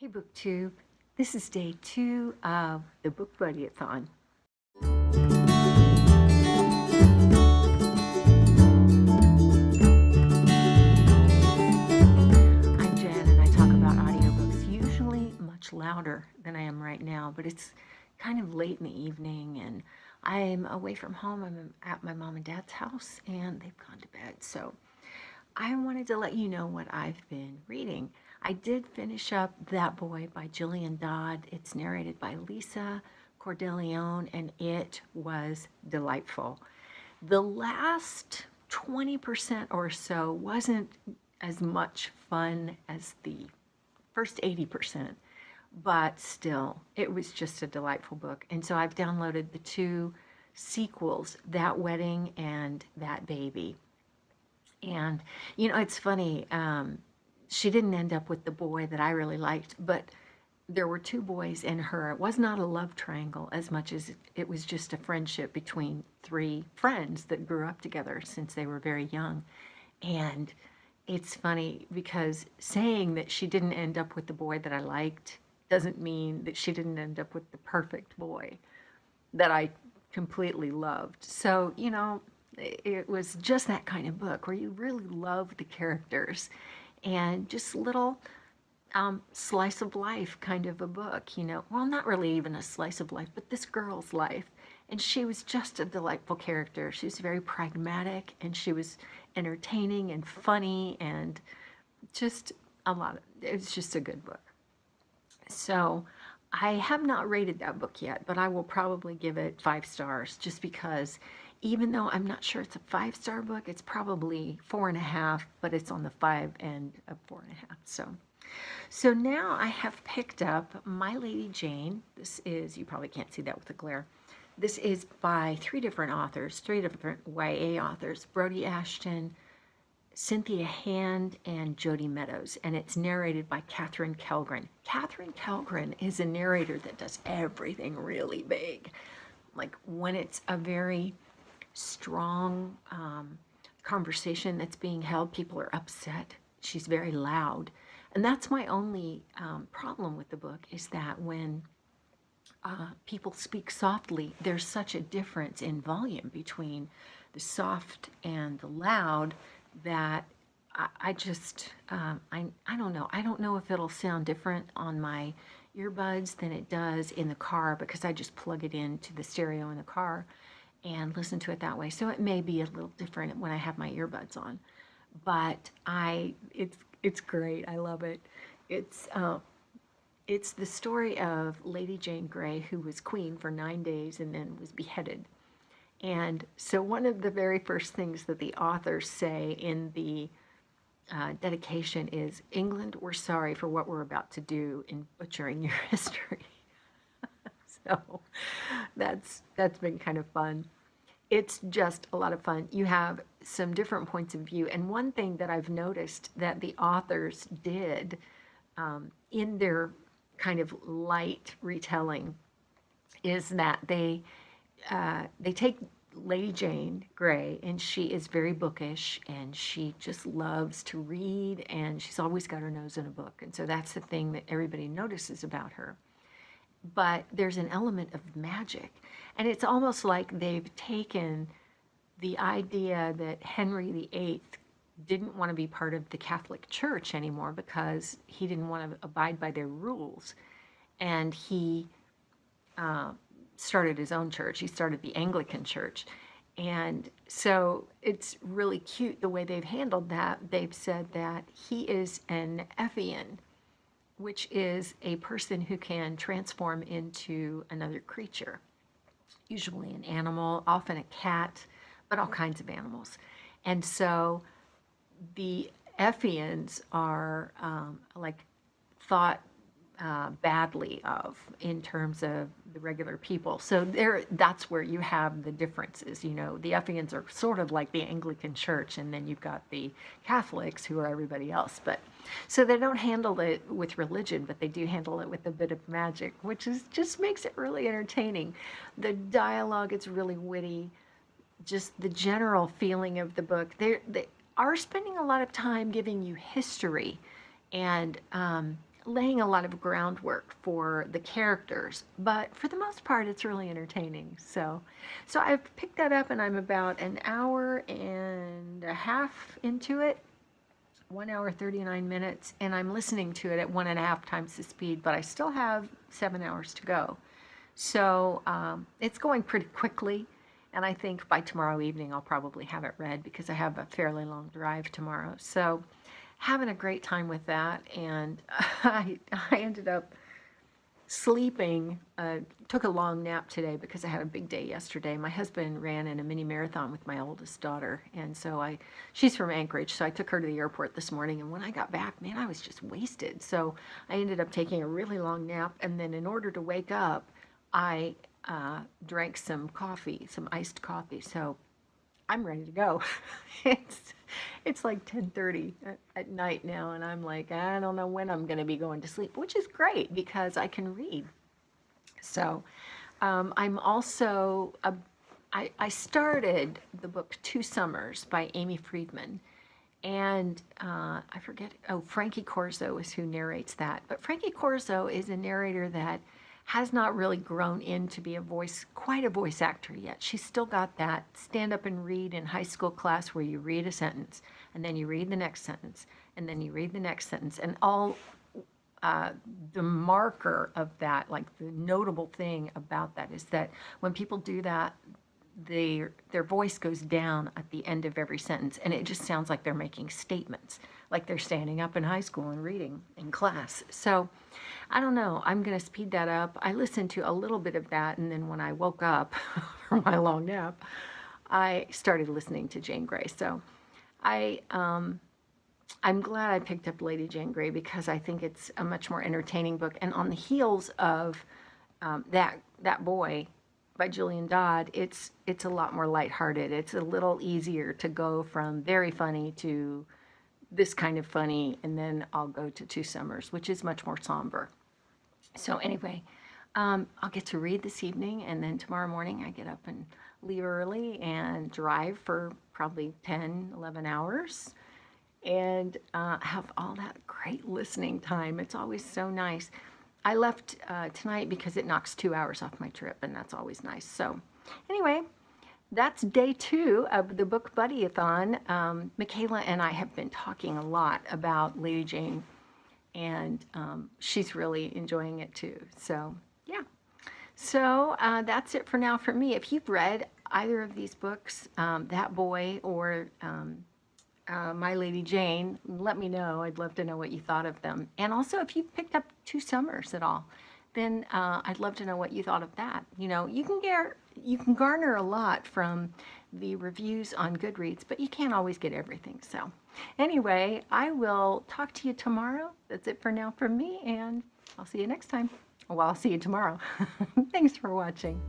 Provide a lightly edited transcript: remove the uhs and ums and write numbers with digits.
Hey BookTube, this is day 2 of the book Buddyathon. I'm Jen and I talk about audiobooks, usually much louder than I am right now, but it's kind of late in the evening and I'm away from home. I'm at my mom and dad's house and they've gone to bed. So I wanted to let you know what I've been reading. I did finish up That Boy by Jillian Dodd. It's narrated by Lisa Cordileone, and it was delightful. The last 20% or so wasn't as much fun as the first 80%, but still, it was just a delightful book. And so I've downloaded the 2 sequels, That Wedding and That Baby. And, it's funny. She didn't end up with the boy that I really liked, but there were 2 boys in her. It was not a love triangle as much as it was just a friendship between 3 friends that grew up together since they were very young. And it's funny because saying that she didn't end up with the boy that I liked doesn't mean that she didn't end up with the perfect boy that I completely loved. So, it was just that kind of book where you really love the characters and just little slice of life kind of a book, Well, not really even a slice of life, but this girl's life. And she was just a delightful character. She was very pragmatic and she was entertaining and funny and just it was just a good book. So I have not rated that book yet, but I will probably give it 5 stars just because even though I'm not sure it's a 5-star book, it's probably 4.5, but it's on the 5 end of 4.5. So now I have picked up My Lady Jane. This is, you probably can't see that with the glare. This is by 3 different authors, 3 different YA authors, Brodi, Ashton, Cynthia Hand, and Jodi Meadows, and it's narrated by Katherine Kellgren. Katherine Kellgren is a narrator that does everything really big. Like when it's a very strong conversation that's being held, people are upset. She's very loud. And that's my only problem with the book is that when people speak softly, there's such a difference in volume between the soft and the loud that I just, I don't know. I don't know if it'll sound different on my earbuds than it does in the car because I just plug it into the stereo in the car and listen to it that way. So it may be a little different when I have my earbuds on, but it's great. I love it. It's the story of Lady Jane Grey, who was queen for 9 days and then was beheaded. And so one of the very first things that the authors say in the dedication is, England, we're sorry for what we're about to do in butchering your history. So that's been kind of fun. It's just a lot of fun. You have some different points of view. And one thing that I've noticed that the authors did in their kind of light retelling is that they take Lady Jane Grey, and she is very bookish, and she just loves to read, and she's always got her nose in a book. And so that's the thing that everybody notices about her. But there's an element of magic. And it's almost like they've taken the idea that Henry VIII didn't want to be part of the Catholic Church anymore because he didn't want to abide by their rules. And he started his own church. He started the Anglican Church. And so it's really cute the way they've handled that. They've said that he is an Ephian, which is a person who can transform into another creature, usually an animal, often a cat, but all kinds of animals. And so the Ephians are thought badly of in terms of the regular people. So that's where you have the differences. The Ephians are sort of like the Anglican Church, and then you've got the Catholics who are everybody else. But so they don't handle it with religion, but they do handle it with a bit of magic, which just makes it really entertaining. The dialogue is really witty. Just the general feeling of the book. They are spending a lot of time giving you history and laying a lot of groundwork for the characters, but for the most part, it's really entertaining. So I've picked that up, and I'm about an hour and a half into it, 1 hour 39 minutes, and I'm listening to it at 1.5 times the speed, but I still have 7 hours to go. So it's going pretty quickly, and I think by tomorrow evening I'll probably have it read because I have a fairly long drive tomorrow. So having a great time with that, and I ended up sleeping, took a long nap today because I had a big day yesterday. My husband ran in a mini marathon with my oldest daughter, and so she's from Anchorage, so I took her to the airport this morning, and when I got back, man, I was just wasted. So I ended up taking a really long nap, and then in order to wake up, I drank some coffee, some iced coffee, so I'm ready to go. It's like 10:30 at night now, and I'm like, I don't know when I'm going to be going to sleep, which is great because I can read. So I'm also, I started the book Two Summers by Aimee Friedman, and I forget, Frankie Corzo is who narrates that. But Frankie Corzo is a narrator that has not really grown into be quite a voice actor yet. She's still got that stand up and read in high school class where you read a sentence, and then you read the next sentence, and then you read the next sentence, and all the marker of that, like the notable thing about that is that when people do that, their voice goes down at the end of every sentence, and it just sounds like they're making statements, like they're standing up in high school and reading in class. So I don't know, I'm going to speed that up. I listened to a little bit of that, and then when I woke up from my long nap, I started listening to Jane Grey. So I'm glad I picked up Lady Jane Grey because I think it's a much more entertaining book. And on the heels of that Boy by Jillian Dodd, it's a lot more lighthearted. It's a little easier to go from very funny to this kind of funny, and then I'll go to Two Summers, which is much more somber. So anyway, I'll get to read this evening, and then tomorrow morning I get up and leave early and drive for probably 10, 11 hours and have all that great listening time. It's always so nice. I left tonight because it knocks 2 hours off my trip, and that's always nice. So anyway, that's day 2 of the book Buddyathon. Michaela and I have been talking a lot about Lady Jane, and she's really enjoying it too. So yeah. So that's it for now for me. If you've read either of these books, That Boy or My Lady Jane, let me know. I'd love to know what you thought of them. And also, if you picked up Two Summers at all, then I'd love to know what you thought of that. You know, you can garner a lot from the reviews on Goodreads, but you can't always get everything. So anyway, I will talk to you tomorrow. That's it for now from me, and I'll see you next time. Well, I'll see you tomorrow. Thanks for watching.